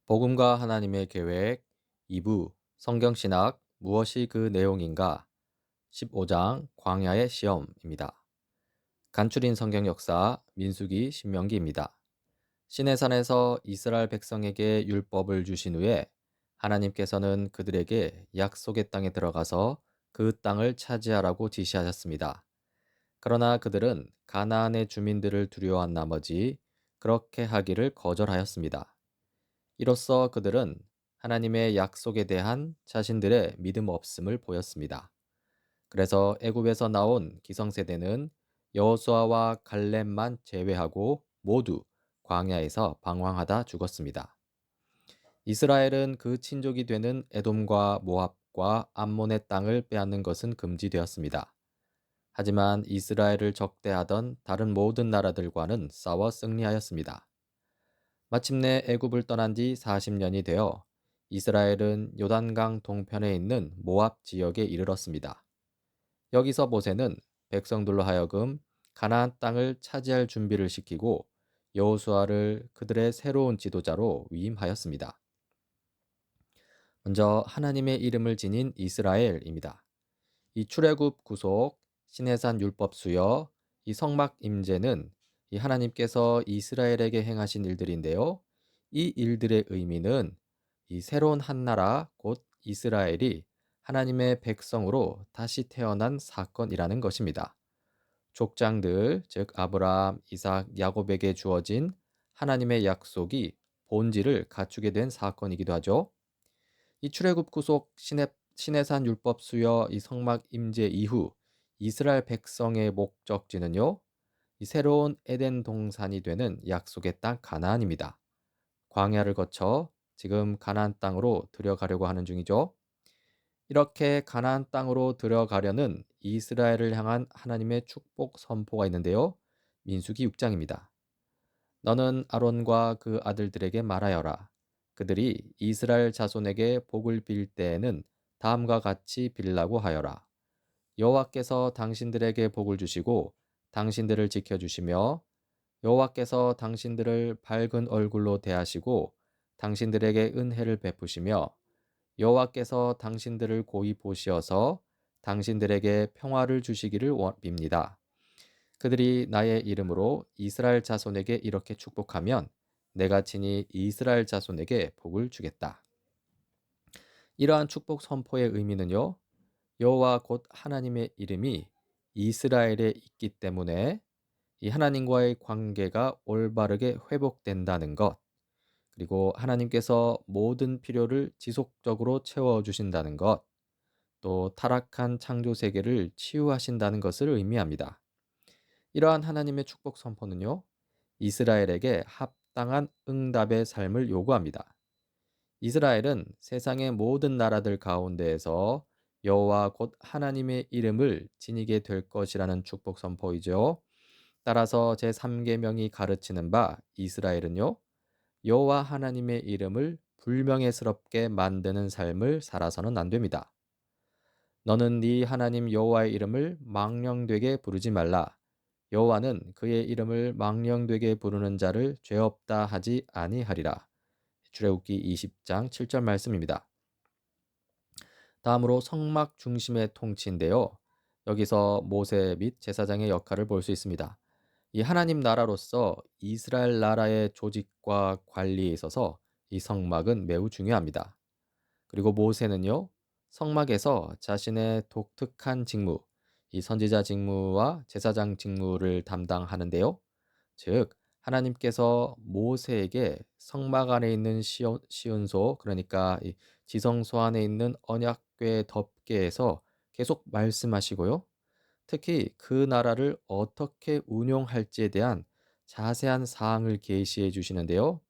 복음과 하나님의 계획 2부 성경신학 무엇이 그 내용인가 15장 광야의 시험입니다. 간추린 성경 역사 민수기 신명기입니다. 시내산에서 이스라엘 백성에게 율법을 주신 후에 하나님께서는 그들에게 약속의 땅에 들어가서 그 땅을 차지하라고 지시하셨습니다. 그러나 그들은 가나안의 주민들을 두려워한 나머지 그렇게 하기를 거절하였습니다. 이로써 그들은 하나님의 약속에 대한 자신들의 믿음 없음을 보였습니다. 그래서 애굽에서 나온 기성세대는 여호수아와 갈렙만 제외하고 모두 광야에서 방황하다 죽었습니다. 이스라엘은 그 친족이 되는 에돔과 모압과 암몬의 땅을 빼앗는 것은 금지되었습니다. 하지만 이스라엘을 적대하던 다른 모든 나라들과는 싸워 승리하였습니다. 마침내 애굽을 떠난 지 40년이 되어 이스라엘은 요단강 동편에 있는 모압 지역에 이르렀습니다. 여기서 모세는 백성들로 하여금 가나안 땅을 차지할 준비를 시키고 여호수아를 그들의 새로운 지도자로 위임하였습니다. 먼저 하나님의 이름을 지닌 이스라엘입니다. 이 출애굽 구속, 시내산 율법 수여, 이 성막 임재는 이 하나님께서 이스라엘에게 행하신 일들인데요. 이 일들의 의미는 이 새로운 한 나라 곧 이스라엘이 하나님의 백성으로 다시 태어난 사건이라는 것입니다. 족장들, 즉 아브라함, 이삭, 야곱에게 주어진 하나님의 약속이 본질을 갖추게 된 사건이기도 하죠. 이 출애굽 구속 시내산 율법 수여 이 성막 임재 이후 이스라엘 백성의 목적지는요. 이 새로운 에덴 동산이 되는 약속의 땅 가나안입니다. 광야를 거쳐 지금 가나안 땅으로 들어가려고 하는 중이죠. 이렇게 가나안 땅으로 들어가려는 이스라엘을 향한 하나님의 축복 선포가 있는데요. 민수기 6장입니다. 너는 아론과 그 아들들에게 말하여라. 그들이 이스라엘 자손에게 복을 빌 때에는 다음과 같이 빌라고 하여라. 여호와께서 당신들에게 복을 주시고 당신들을 지켜주시며 여호와께서 당신들을 밝은 얼굴로 대하시고 당신들에게 은혜를 베푸시며 여호와께서 당신들을 고이 보시어서 당신들에게 평화를 주시기를 빕니다. 그들이 나의 이름으로 이스라엘 자손에게 이렇게 축복하면 내가 친히 이스라엘 자손에게 복을 주겠다. 이러한 축복 선포의 의미는요. 여호와 곧 하나님의 이름이 이스라엘에 있기 때문에 이 하나님과의 관계가 올바르게 회복된다는 것, 그리고 하나님께서 모든 필요를 지속적으로 채워주신다는 것, 또 타락한 창조 세계를 치유하신다는 것을 의미합니다. 이러한 하나님의 축복 선포는요, 이스라엘에게 합당한 응답의 삶을 요구합니다. 이스라엘은 세상의 모든 나라들 가운데에서 여호와 곧 하나님의 이름을 지니게 될 것이라는 축복 선포이죠. 따라서 제3계명이 가르치는 바 이스라엘은요. 여호와 하나님의 이름을 불명예스럽게 만드는 삶을 살아서는 안 됩니다. 너는 네 하나님 여호와의 이름을 망령되게 부르지 말라. 여호와는 그의 이름을 망령되게 부르는 자를 죄 없다 하지 아니하리라. 출애굽기 20장 7절 말씀입니다. 다음으로 성막 중심의 통치인데요. 여기서 모세 및 제사장의 역할을 볼 수 있습니다. 이 하나님 나라로서 이스라엘 나라의 조직과 관리에 있어서 이 성막은 매우 중요합니다. 그리고 모세는요, 성막에서 자신의 독특한 직무, 이 선지자 직무와 제사장 직무를 담당하는데요. 즉, 하나님께서 모세에게 성막 안에 있는 시온소, 그러니까 이 지성소 안에 있는 언약궤 덮개에서 계속 말씀하시고요. 특히 그 나라를 어떻게 운용할지에 대한 자세한 사항을 계시해 주시는데요.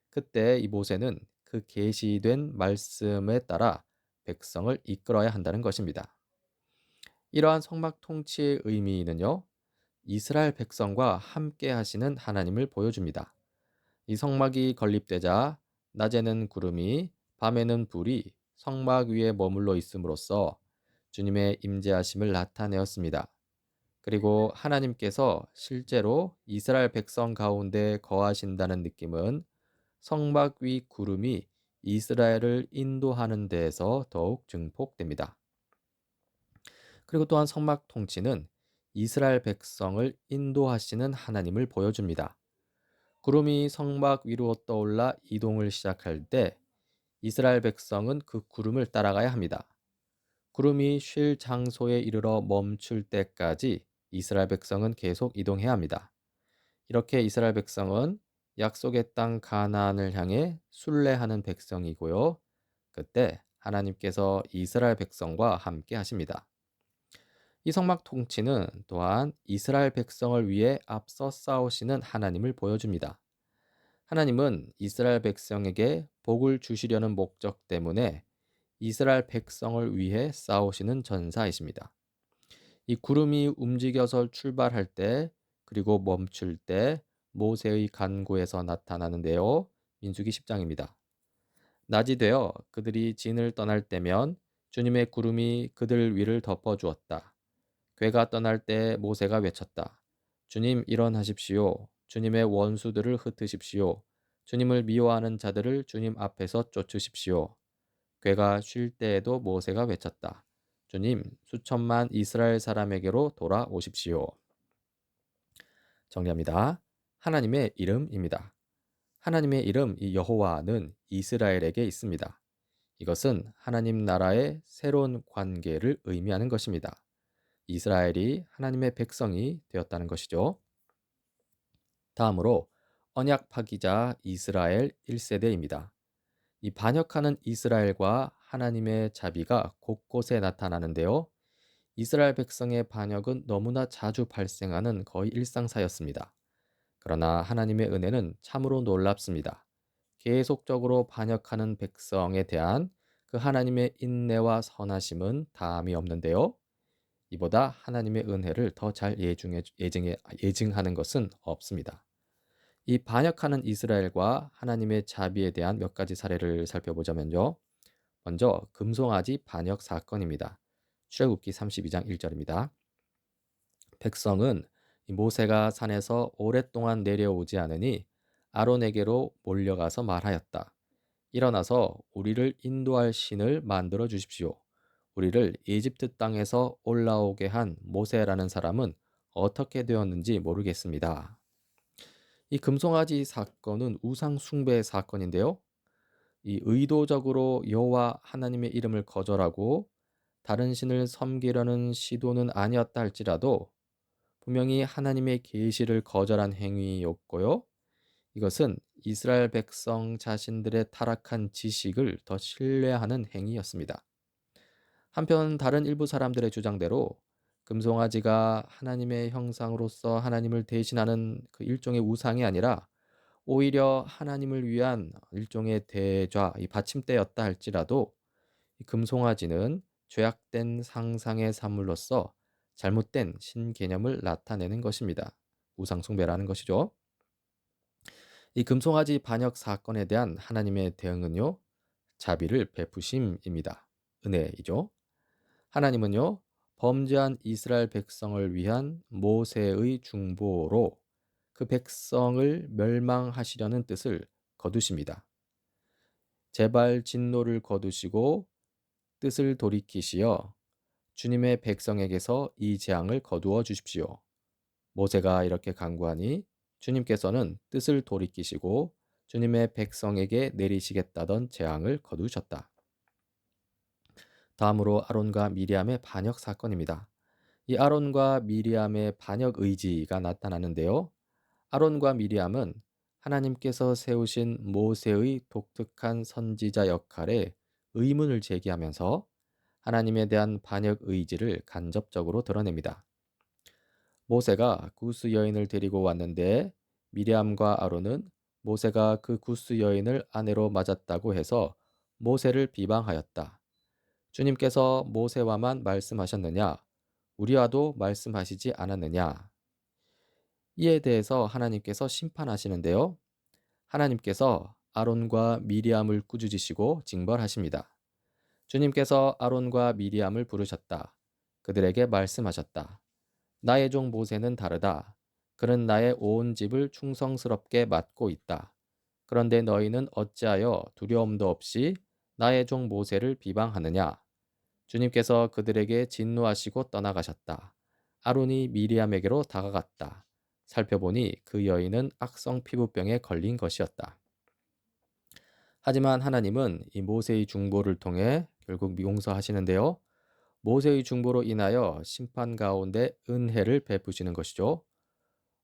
그때 이 모세는 그 계시된 말씀에 따라 백성을 이끌어야 한다는 것입니다. 이러한 성막 통치의 의미는요. 이스라엘 백성과 함께 하시는 하나님을 보여줍니다. 이 성막이 건립되자 낮에는 구름이 밤에는 불이 성막 위에 머물러 있음으로써 주님의 임재하심을 나타내었습니다. 그리고 하나님께서 실제로 이스라엘 백성 가운데 거하신다는 느낌은 성막 위 구름이 이스라엘을 인도하는 데에서 더욱 증폭됩니다. 그리고 또한 성막 통치는 이스라엘 백성을 인도하시는 하나님을 보여줍니다. 구름이 성막 위로 떠올라 이동을 시작할 때 이스라엘 백성은 그 구름을 따라가야 합니다. 구름이 쉴 장소에 이르러 멈출 때까지 이스라엘 백성은 계속 이동해야 합니다. 이렇게 이스라엘 백성은 약속의 땅 가나안을 향해 순례하는 백성이고요. 그때 하나님께서 이스라엘 백성과 함께 하십니다. 이 성막 통치는 또한 이스라엘 백성을 위해 앞서 싸우시는 하나님을 보여줍니다. 하나님은 이스라엘 백성에게 복을 주시려는 목적 때문에 이스라엘 백성을 위해 싸우시는 전사이십니다. 이 구름이 움직여서 출발할 때 그리고 멈출 때 모세의 간구에서 나타나는데요. 민수기 10장입니다. 낮이 되어 그들이 진을 떠날 때면 주님의 구름이 그들 위를 덮어 주었다. 괴가 떠날 때 모세가 외쳤다. 주님 일어나십시오. 주님의 원수들을 흩으십시오. 주님을 미워하는 자들을 주님 앞에서 쫓으십시오. 괴가 쉴 때에도 모세가 외쳤다. 주님, 수천만 이스라엘 사람에게로 돌아오십시오. 정리합니다. 하나님의 이름입니다. 하나님의 이름 이 여호와는 이스라엘에게 있습니다. 이것은 하나님 나라의 새로운 관계를 의미하는 것입니다. 이스라엘이 하나님의 백성이 되었다는 것이죠. 다음으로 언약 파기자 이스라엘 1세대입니다. 이 반역하는 이스라엘과 하나님의 자비가 곳곳에 나타나는데요. 이스라엘 백성의 반역은 너무나 자주 발생하는 거의 일상사였습니다. 그러나 하나님의 은혜는 참으로 놀랍습니다. 계속적으로 반역하는 백성에 대한 그 하나님의 인내와 선하심은 다함이 없는데요. 이보다 하나님의 은혜를 더 잘 예증하는 것은 없습니다. 이 반역하는 이스라엘과 하나님의 자비에 대한 몇 가지 사례를 살펴보자면요. 먼저 금송아지 반역 사건입니다. 출애굽기 32장 1절입니다. 백성은 모세가 산에서 오랫동안 내려오지 않으니 아론에게로 몰려가서 말하였다. 일어나서 우리를 인도할 신을 만들어 주십시오. 우리를 이집트 땅에서 올라오게 한 모세라는 사람은 어떻게 되었는지 모르겠습니다. 이 금송아지 사건은 우상 숭배 사건인데요. 이 의도적으로 여호와 하나님의 이름을 거절하고 다른 신을 섬기려는 시도는 아니었다 할지라도 분명히 하나님의 계시를 거절한 행위였고요. 이것은 이스라엘 백성 자신들의 타락한 지식을 더 신뢰하는 행위였습니다. 한편 다른 일부 사람들의 주장대로 금송아지가 하나님의 형상으로서 하나님을 대신하는 그 일종의 우상이 아니라 오히려 하나님을 위한 일종의 대좌, 이 받침대였다 할지라도 이 금송아지는 죄악된 상상의 산물로서 잘못된 신개념을 나타내는 것입니다. 우상숭배라는 것이죠. 이 금송아지 반역 사건에 대한 하나님의 대응은요, 자비를 베푸심입니다. 은혜이죠. 하나님은요, 범죄한 이스라엘 백성을 위한 모세의 중보로 그 백성을 멸망하시려는 뜻을 거두십니다. 제발 진노를 거두시고 뜻을 돌이키시어 주님의 백성에게서 이 재앙을 거두어 주십시오. 모세가 이렇게 간구하니 주님께서는 뜻을 돌이키시고 주님의 백성에게 내리시겠다던 재앙을 거두셨다. 다음으로 아론과 미리암의 반역 사건입니다. 이 아론과 미리암의 반역 의지가 나타나는데요. 아론과 미리암은 하나님께서 세우신 모세의 독특한 선지자 역할에 의문을 제기하면서 하나님에 대한 반역 의지를 간접적으로 드러냅니다. 모세가 구스 여인을 데리고 왔는데 미리암과 아론은 모세가 그 구스 여인을 아내로 맞았다고 해서 모세를 비방하였다. 주님께서 모세와만 말씀하셨느냐? 우리와도 말씀하시지 않았느냐? 이에 대해서 하나님께서 심판하시는데요. 하나님께서 아론과 미리암을 꾸짖으시고 징벌하십니다. 주님께서 아론과 미리암을 부르셨다. 그들에게 말씀하셨다. 나의 종 모세는 다르다. 그는 나의 온 집을 충성스럽게 맡고 있다. 그런데 너희는 어찌하여 두려움도 없이 나의 종 모세를 비방하느냐? 주님께서 그들에게 진노하시고 떠나가셨다. 아론이 미리암에게로 다가갔다. 살펴보니 그 여인은 악성 피부병에 걸린 것이었다. 하지만 하나님은 이 모세의 중보를 통해 결국 용서하시는데요. 모세의 중보로 인하여 심판 가운데 은혜를 베푸시는 것이죠.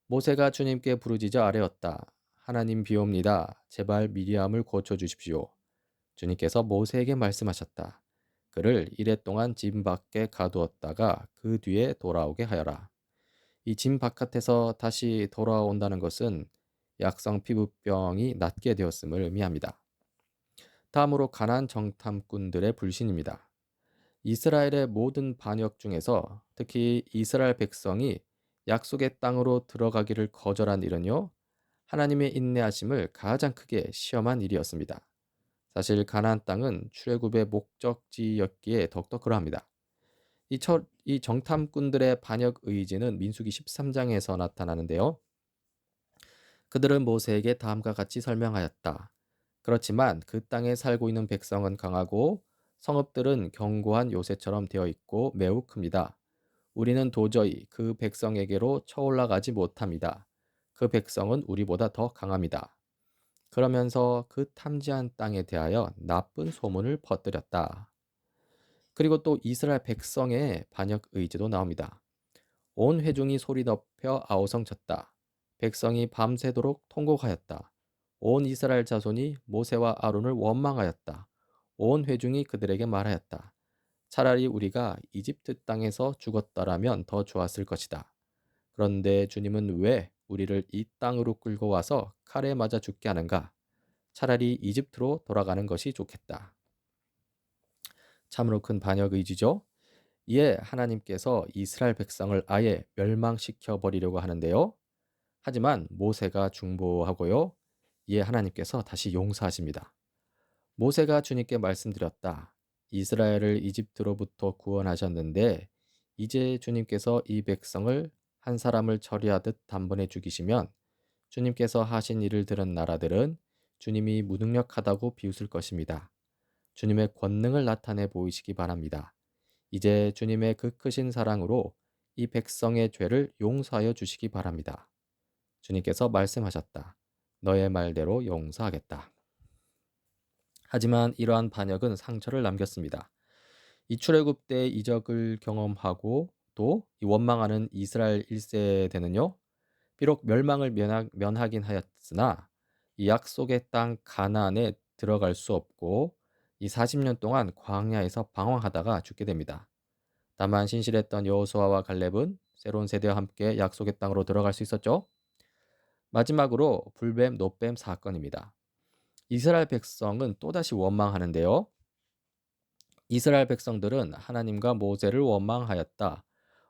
모세가 주님께 부르짖어 아뢰었다. 하나님 비옵니다. 제발 미리암을 고쳐 주십시오. 주님께서 모세에게 말씀하셨다. 그를 이레 동안 짐 밖에 가두었다가 그 뒤에 돌아오게 하여라. 이 짐 바깥에서 다시 돌아온다는 것은 약성 피부병이 낫게 되었음을 의미합니다. 다음으로 가나안 정탐꾼들의 불신입니다. 이스라엘의 모든 반역 중에서 특히 이스라엘 백성이 약속의 땅으로 들어가기를 거절한 일은요, 하나님의 인내하심을 가장 크게 시험한 일이었습니다. 사실 가나안 땅은 출애굽의 목적지였기에 더욱더 그러합니다. 이 정탐꾼들의 반역 의지는 민수기 13장에서 나타나는데요. 그들은 모세에게 다음과 같이 설명하였다. 그렇지만 그 땅에 살고 있는 백성은 강하고 성읍들은 견고한 요새처럼 되어 있고 매우 큽니다. 우리는 도저히 그 백성에게로 쳐올라가지 못합니다. 그 백성은 우리보다 더 강합니다. 그러면서 그 탐지한 땅에 대하여 나쁜 소문을 퍼뜨렸다. 그리고 또 이스라엘 백성의 반역 의지도 나옵니다. 온 회중이 소리 높여 아우성쳤다. 백성이 밤새도록 통곡하였다. 온 이스라엘 자손이 모세와 아론을 원망하였다. 온 회중이 그들에게 말하였다. 차라리 우리가 이집트 땅에서 죽었더라면 더 좋았을 것이다. 그런데 주님은 왜 우리를 이 땅으로 끌고 와서 칼에 맞아 죽게 하는가? 차라리 이집트로 돌아가는 것이 좋겠다. 참으로 큰 반역 의지죠. 이에 하나님께서 이스라엘 백성을 아예 멸망시켜 버리려고 하는데요. 하지만 모세가 중보하고요. 이에 하나님께서 다시 용서하십니다. 모세가 주님께 말씀드렸다. 이스라엘을 이집트로부터 구원하셨는데 이제 주님께서 이 백성을 한 사람을 처리하듯 단번에 죽이시면 주님께서 하신 일을 들은 나라들은 주님이 무능력하다고 비웃을 것입니다. 주님의 권능을 나타내 보이시기 바랍니다. 이제 주님의 그 크신 사랑으로 이 백성의 죄를 용서하여 주시기 바랍니다. 주님께서 말씀하셨다. 너의 말대로 용서하겠다. 하지만 이러한 반역은 상처를 남겼습니다. 이 출애굽 때 이적을 경험하고 또 이 원망하는 이스라엘 1세대는요. 비록 멸망을 면하긴 하였으나 이 약속의 땅 가나안에 들어갈 수 없고 이 40년 동안 광야에서 방황하다가 죽게 됩니다. 다만 신실했던 여호수아와 갈렙은 새로운 세대와 함께 약속의 땅으로 들어갈 수 있었죠. 마지막으로 불뱀 노뱀 사건입니다. 이스라엘 백성은 또다시 원망하는데요. 이스라엘 백성들은 하나님과 모세를 원망하였다.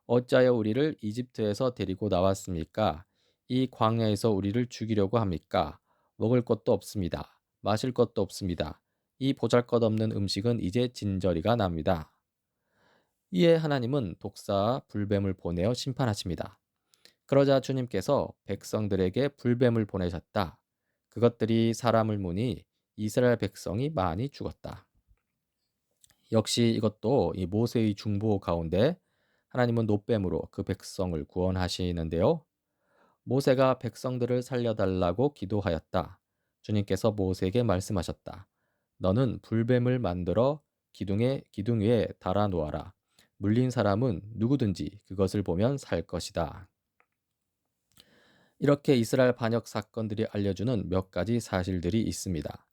어찌하여 우리를 이집트에서 데리고 나왔습니까? 이 광야에서 우리를 죽이려고 합니까? 먹을 것도 없습니다. 마실 것도 없습니다. 이 보잘것없는 음식은 이제 진저리가 납니다. 이에 하나님은 독사 불뱀을 보내어 심판하십니다. 그러자 주님께서 백성들에게 불뱀을 보내셨다. 그것들이 사람을 무니 이스라엘 백성이 많이 죽었다. 역시 이것도 이 모세의 중보 가운데 하나님은 노뱀으로 그 백성을 구원하시는데요. 모세가 백성들을 살려달라고 기도하였다. 주님께서 모세에게 말씀하셨다. 너는 불뱀을 만들어 기둥 위에 달아 놓아라. 물린 사람은 누구든지 그것을 보면 살 것이다. 이렇게 이스라엘 반역 사건들이 알려주는 몇 가지 사실들이 있습니다.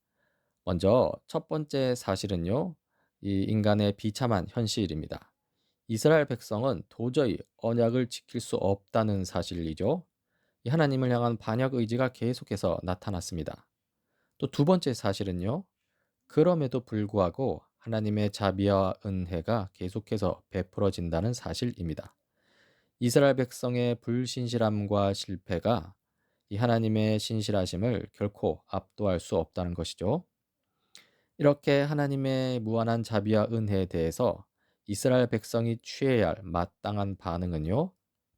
먼저 첫 번째 사실은요, 이 인간의 비참한 현실입니다. 이스라엘 백성은 도저히 언약을 지킬 수 없다는 사실이죠. 이 하나님을 향한 반역 의지가 계속해서 나타났습니다. 또 두 번째 사실은요, 그럼에도 불구하고 하나님의 자비와 은혜가 계속해서 베풀어진다는 사실입니다. 이스라엘 백성의 불신실함과 실패가 이 하나님의 신실하심을 결코 압도할 수 없다는 것이죠. 이렇게 하나님의 무한한 자비와 은혜에 대해서 이스라엘 백성이 취해야 할 마땅한 반응은요,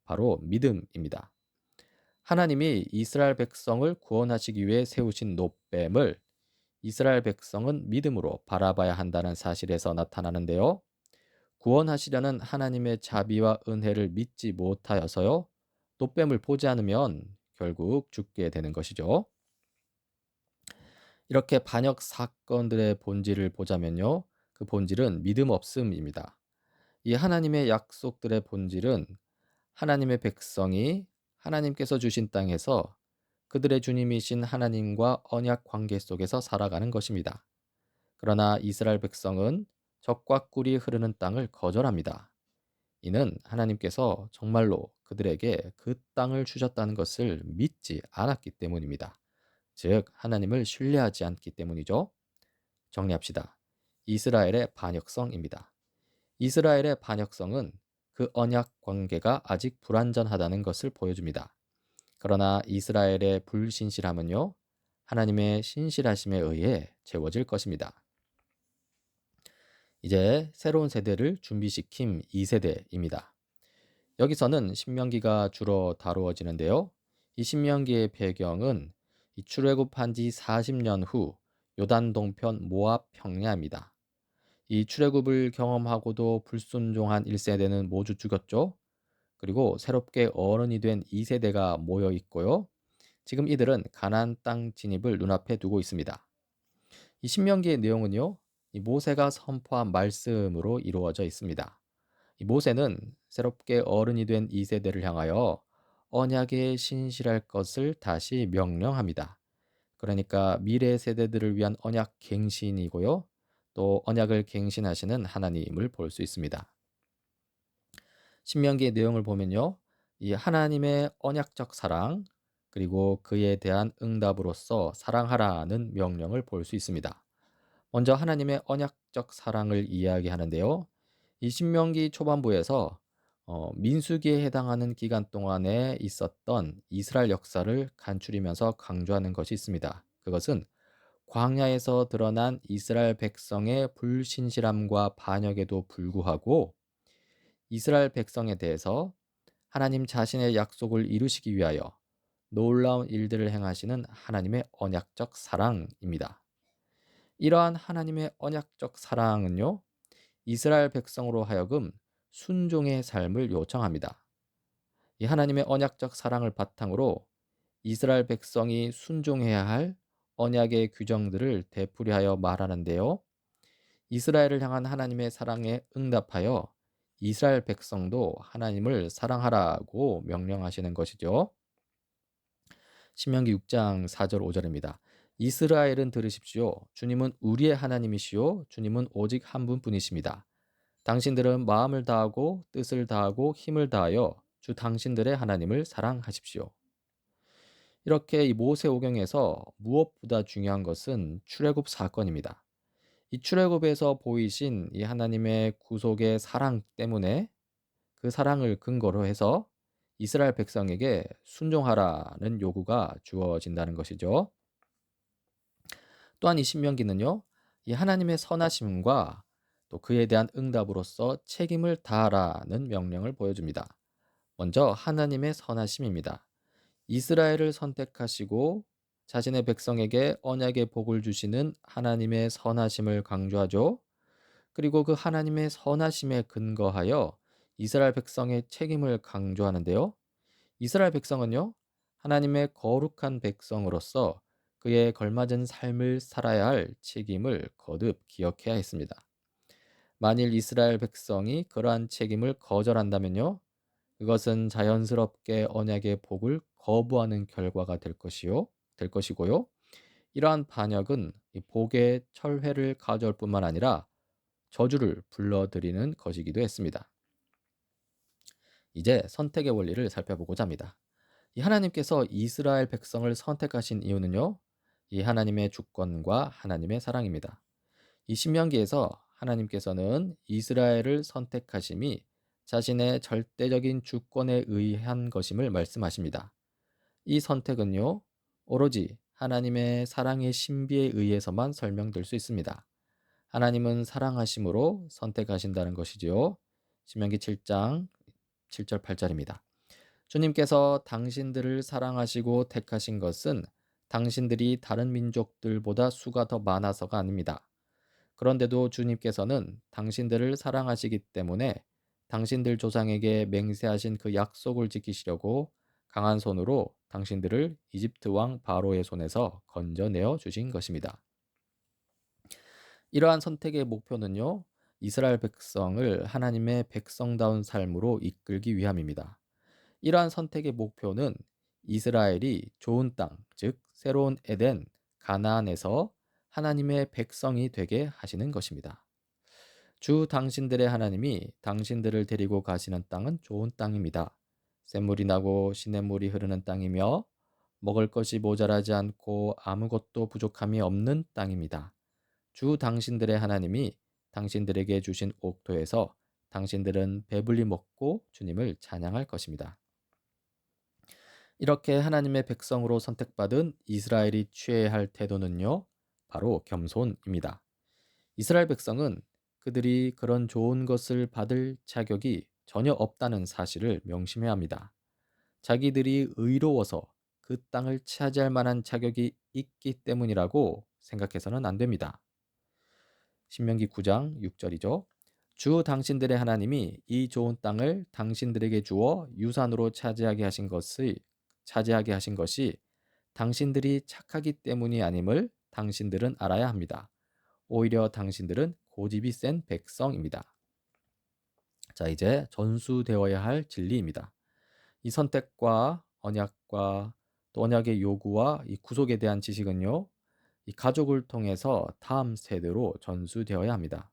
바로 믿음입니다. 하나님이 이스라엘 백성을 구원하시기 위해 세우신 노뱀을 이스라엘 백성은 믿음으로 바라봐야 한다는 사실에서 나타나는데요. 구원하시려는 하나님의 자비와 은혜를 믿지 못하여서요. 노뱀을 보지 않으면 결국 죽게 되는 것이죠. 이렇게 반역 사건들의 본질을 보자면요. 그 본질은 믿음 없음입니다. 이 하나님의 약속들의 본질은 하나님의 백성이 하나님께서 주신 땅에서 그들의 주님이신 하나님과 언약 관계 속에서 살아가는 것입니다. 그러나 이스라엘 백성은 적과 꿀이 흐르는 땅을 거절합니다. 이는 하나님께서 정말로 그들에게 그 땅을 주셨다는 것을 믿지 않았기 때문입니다. 즉, 하나님을 신뢰하지 않기 때문이죠. 정리합시다. 이스라엘의 반역성입니다. 이스라엘의 반역성은 그 언약 관계가 아직 불완전하다는 것을 보여줍니다. 그러나 이스라엘의 불신실함은요, 하나님의 신실하심에 의해 채워질 것입니다. 이제 새로운 세대를 준비시킴 2세대입니다. 여기서는 신명기가 주로 다루어지는데요. 이 신명기의 배경은 이 출애굽한 지 40년 후 요단 동편 모압 평야입니다. 이 출애굽을 경험하고도 불순종한 1세대는 모두 죽었죠. 그리고 새롭게 어른이 된 2세대가 모여 있고요. 지금 이들은 가나안 땅 진입을 눈앞에 두고 있습니다. 이 신명기의 내용은요. 이 모세가 선포한 말씀으로 이루어져 있습니다. 이 모세는 새롭게 어른이 된 2세대를 향하여 언약에 신실할 것을 다시 명령합니다. 그러니까 미래 세대들을 위한 언약 갱신이고요. 또 언약을 갱신하시는 하나님을 볼 수 있습니다. 신명기의 내용을 보면요. 이 하나님의 언약적 사랑, 그리고 그에 대한 응답으로서 사랑하라는 명령을 볼 수 있습니다. 먼저 하나님의 언약적 사랑을 이야기하는데요. 이 신명기 초반부에서 민수기에 해당하는 기간 동안에 있었던 이스라엘 역사를 간추리면서 강조하는 것이 있습니다. 그것은 광야에서 드러난 이스라엘 백성의 불신실함과 반역에도 불구하고 이스라엘 백성에 대해서 하나님 자신의 약속을 이루시기 위하여 놀라운 일들을 행하시는 하나님의 언약적 사랑입니다. 이러한 하나님의 언약적 사랑은요, 이스라엘 백성으로 하여금 순종의 삶을 요청합니다. 이 하나님의 언약적 사랑을 바탕으로 이스라엘 백성이 순종해야 할 언약의 규정들을 되풀이하여 말하는데요. 이스라엘을 향한 하나님의 사랑에 응답하여 이스라엘 백성도 하나님을 사랑하라고 명령하시는 것이죠. 신명기 6장 4절 5절입니다. 이스라엘은 들으십시오. 주님은 우리의 하나님이시요 주님은 오직 한 분뿐이십니다. 당신들은 마음을 다하고 뜻을 다하고 힘을 다하여 주 당신들의 하나님을 사랑하십시오. 이렇게 이 모세오경에서 무엇보다 중요한 것은 출애굽 사건입니다. 이 출애굽에서 보이신 이 하나님의 구속의 사랑 때문에 그 사랑을 근거로 해서 이스라엘 백성에게 순종하라는 요구가 주어진다는 것이죠. 또한 이 신명기는요, 이 하나님의 선하심과 또 그에 대한 응답으로서 책임을 다하라는 명령을 보여줍니다. 먼저 하나님의 선하심입니다. 이스라엘을 선택하시고 자신의 백성에게 언약의 복을 주시는 하나님의 선하심을 강조하죠. 그리고 그 하나님의 선하심에 근거하여 이스라엘 백성의 책임을 강조하는데요. 이스라엘 백성은요, 하나님의 거룩한 백성으로서 그에 걸맞은 삶을 살아야 할 책임을 거듭 기억해야 했습니다. 만일 이스라엘 백성이 그러한 책임을 거절한다면요, 그것은 자연스럽게 언약의 복을 거부하는 결과가 될 것이고요. 이러한 반역은 이 복의 철회를 가져올 뿐만 아니라 저주를 불러들이는 것이기도 했습니다. 이제 선택의 원리를 살펴보고자 합니다. 이 하나님께서 이스라엘 백성을 선택하신 이유는요, 이 하나님의 주권과 하나님의 사랑입니다. 이 신명기에서 하나님께서는 이스라엘을 선택하심이 자신의 절대적인 주권에 의한 것임을 말씀하십니다. 이 선택은요, 오로지 하나님의 사랑의 신비에 의해서만 설명될 수 있습니다. 하나님은 사랑하심으로 선택하신다는 것이지요. 신명기 7장 7절 8절입니다. 주님께서 당신들을 사랑하시고 택하신 것은 당신들이 다른 민족들보다 수가 더 많아서가 아닙니다. 그런데도 주님께서는 당신들을 사랑하시기 때문에 당신들 조상에게 맹세하신 그 약속을 지키시려고 강한 손으로 당신들을 이집트 왕 바로의 손에서 건져내어 주신 것입니다. 이러한 선택의 목표는요, 이스라엘 백성을 하나님의 백성다운 삶으로 이끌기 위함입니다. 이러한 선택의 목표는 이스라엘이 좋은 땅, 즉 새로운 에덴, 가나안에서 하나님의 백성이 되게 하시는 것입니다. 주 당신들의 하나님이 당신들을 데리고 가시는 땅은 좋은 땅입니다. 샘물이 나고 시냇물이 흐르는 땅이며 먹을 것이 모자라지 않고 아무것도 부족함이 없는 땅입니다. 주 당신들의 하나님이 당신들에게 주신 옥토에서 당신들은 배불리 먹고 주님을 찬양할 것입니다. 이렇게 하나님의 백성으로 선택받은 이스라엘이 취해야 할 태도는요, 바로 겸손입니다. 이스라엘 백성은 그들이 그런 좋은 것을 받을 자격이 전혀 없다는 사실을 명심해야 합니다. 자기들이 의로워서 그 땅을 차지할 만한 자격이 있기 때문이라고 생각해서는 안 됩니다. 신명기 9장 6절이죠. 주 당신들의 하나님이 이 좋은 땅을 당신들에게 주어 유산으로 차지하게 하신 것이 당신들이 착하기 때문이 아님을 당신들은 알아야 합니다. 오히려 당신들은 고집이 센 백성입니다. 자, 이제 전수되어야 할 진리입니다. 이 선택과 언약과 또 언약의 요구와 이 구속에 대한 지식은요, 이 가족을 통해서 다음 세대로 전수되어야 합니다.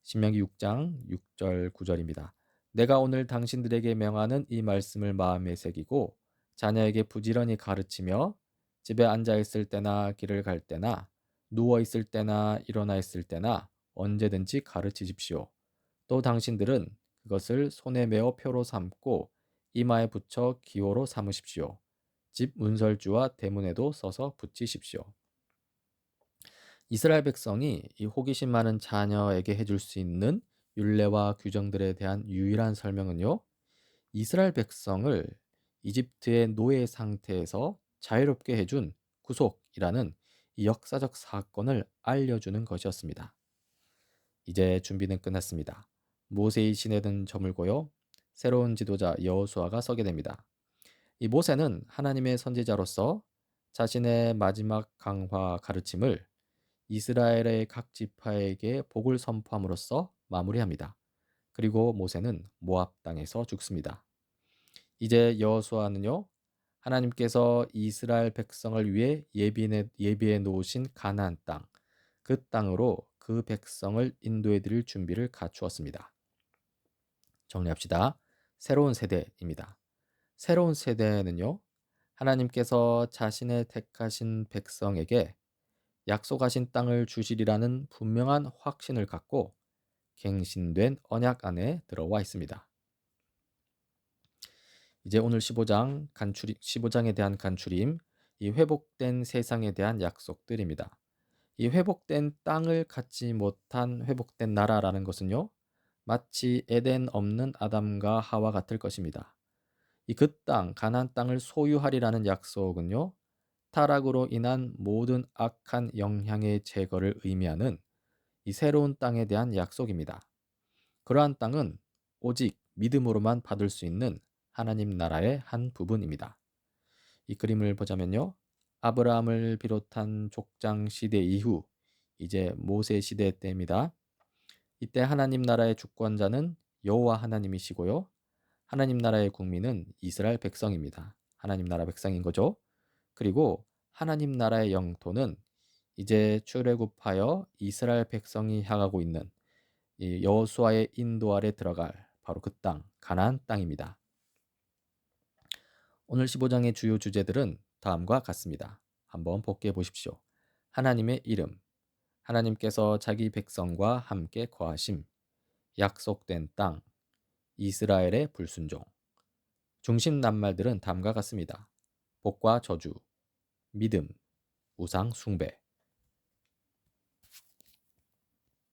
신명기 6장 6절 9절입니다. 내가 오늘 당신들에게 명하는 이 말씀을 마음에 새기고 자녀에게 부지런히 가르치며 집에 앉아 있을 때나 길을 갈 때나 누워 있을 때나 일어나 있을 때나 언제든지 가르치십시오. 또 당신들은 그것을 손에 메어 표로 삼고 이마에 붙여 기호로 삼으십시오. 집 문설주와 대문에도 써서 붙이십시오. 이스라엘 백성이 이 호기심 많은 자녀에게 해줄 수 있는 율례와 규정들에 대한 유일한 설명은요, 이스라엘 백성을 이집트의 노예 상태에서 자유롭게 해준 구속이라는 이 역사적 사건을 알려주는 것이었습니다. 이제 준비는 끝났습니다. 모세의 시내는 저물고요, 새로운 지도자 여호수아가 서게 됩니다. 이 모세는 하나님의 선지자로서 자신의 마지막 강화 가르침을 이스라엘의 각 지파에게 복을 선포함으로써 마무리합니다. 그리고 모세는 모압 땅에서 죽습니다. 이제 여호수아는요, 하나님께서 이스라엘 백성을 위해 예비해 놓으신 가나안 땅, 그 땅으로 그 백성을 인도해 드릴 준비를 갖추었습니다. 정리합시다. 새로운 세대입니다. 새로운 세대는요, 하나님께서 자신의 택하신 백성에게 약속하신 땅을 주시리라는 분명한 확신을 갖고 갱신된 언약 안에 들어와 있습니다. 이제 오늘 15장에 대한 간추림, 이 회복된 세상에 대한 약속들입니다. 이 회복된 땅을 갖지 못한 회복된 나라라는 것은요, 마치 에덴 없는 아담과 하와 같을 것입니다. 이 그 땅, 가나안 땅을 소유하리라는 약속은요, 타락으로 인한 모든 악한 영향의 제거를 의미하는 이 새로운 땅에 대한 약속입니다. 그러한 땅은 오직 믿음으로만 받을 수 있는 하나님 나라의 한 부분입니다. 이 그림을 보자면요, 아브라함을 비롯한 족장 시대 이후 이제 모세 시대 때입니다. 이때 하나님 나라의 주권자는 여호와 하나님이시고요, 하나님 나라의 국민은 이스라엘 백성입니다. 하나님 나라 백성인 거죠. 그리고 하나님 나라의 영토는 이제 출애굽하여 이스라엘 백성이 향하고 있는 이 여호수아의 인도 아래 들어갈 바로 그 땅, 가나안 땅입니다. 오늘 15장의 주요 주제들은 다음과 같습니다. 한번 복기해 보십시오. 하나님의 이름, 하나님께서 자기 백성과 함께 거하심, 약속된 땅, 이스라엘의 불순종. 중심 낱말들은 다음과 같습니다. 복과 저주, 믿음, 우상 숭배.